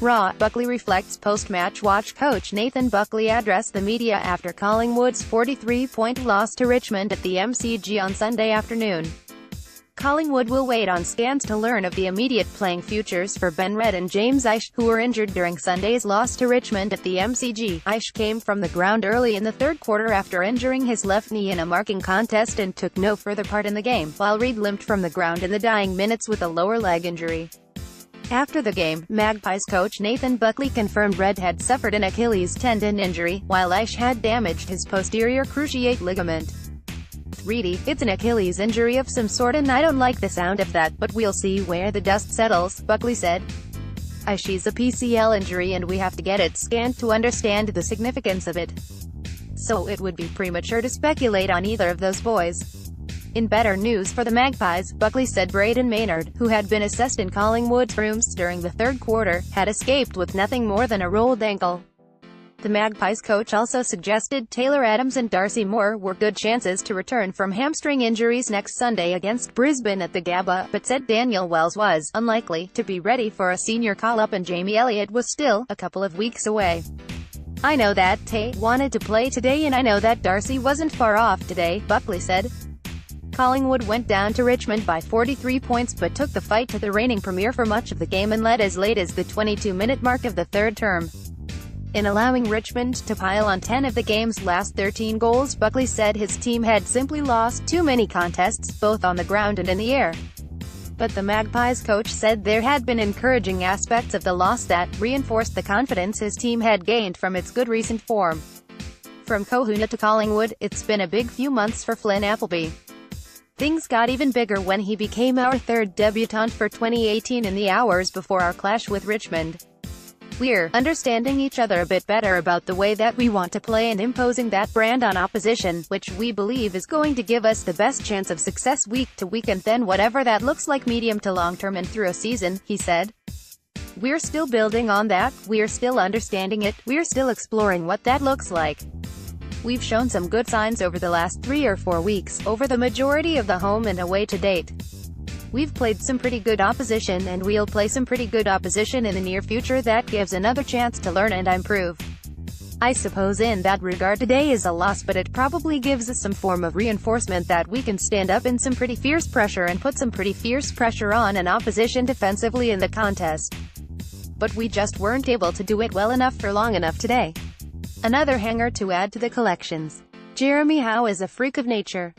Raw, Buckley reflects post-match. Watch coach Nathan Buckley address the media after Collingwood's 43-point loss to Richmond at the MCG on Sunday afternoon. Collingwood will wait on scans to learn of the immediate playing futures for Ben Reid and Aish, who were injured during Sunday's loss to Richmond at the MCG. Aish came from the ground early in the third quarter after injuring his left knee in a marking contest and took no further part in the game, while Reid limped from the ground in the dying minutes with a lower leg injury. After the game, Magpies coach Nathan Buckley confirmed Reid had suffered an Achilles tendon injury, while Aish had damaged his posterior cruciate ligament. Reid, "It's an Achilles injury of some sort and I don't like the sound of that, but we'll see where the dust settles," Buckley said. "Aish's a PCL injury and we have to get it scanned to understand the significance of it. So it would be premature to speculate on either of those boys." In better news for the Magpies, Buckley said Braden Maynard, who had been assessed in Collingwood's rooms during the third quarter, had escaped with nothing more than a rolled ankle. The Magpies coach also suggested Taylor Adams and Darcy Moore were good chances to return from hamstring injuries next Sunday against Brisbane at the Gabba, but said Daniel Wells was unlikely to be ready for a senior call-up and Jamie Elliott was still a couple of weeks away. "I know that Tay wanted to play today and I know that Darcy wasn't far off today," Buckley said. Collingwood went down to Richmond by 43 points but took the fight to the reigning premier for much of the game and led as late as the 22-minute mark of the third term. In allowing Richmond to pile on 10 of the game's last 13 goals, Buckley said his team had simply lost too many contests, both on the ground and in the air. But the Magpies coach said there had been encouraging aspects of the loss that reinforced the confidence his team had gained from its good recent form. From Kohuna to Collingwood, it's been a big few months for Flynn Appleby. Things got even bigger when he became our third debutant for 2018 in the hours before our clash with Richmond. We're understanding each other a bit better about the way that we want to play and imposing that brand on opposition, which we believe is going to give us the best chance of success week to week and then whatever that looks like medium to long term and through a season," he said. "We're still building on that, we're still understanding it, we're still exploring what that looks like. We've shown some good signs over the last 3 or 4 weeks, over the majority of the home and away to date. We've played some pretty good opposition and we'll play some pretty good opposition in the near future that gives another chance to learn and improve. I suppose in that regard today is a loss, but it probably gives us some form of reinforcement that we can stand up in some pretty fierce pressure and put some pretty fierce pressure on an opposition defensively in the contest. But we just weren't able to do it well enough for long enough today." Another hanger to add to the collections. Jeremy Howe is a freak of nature.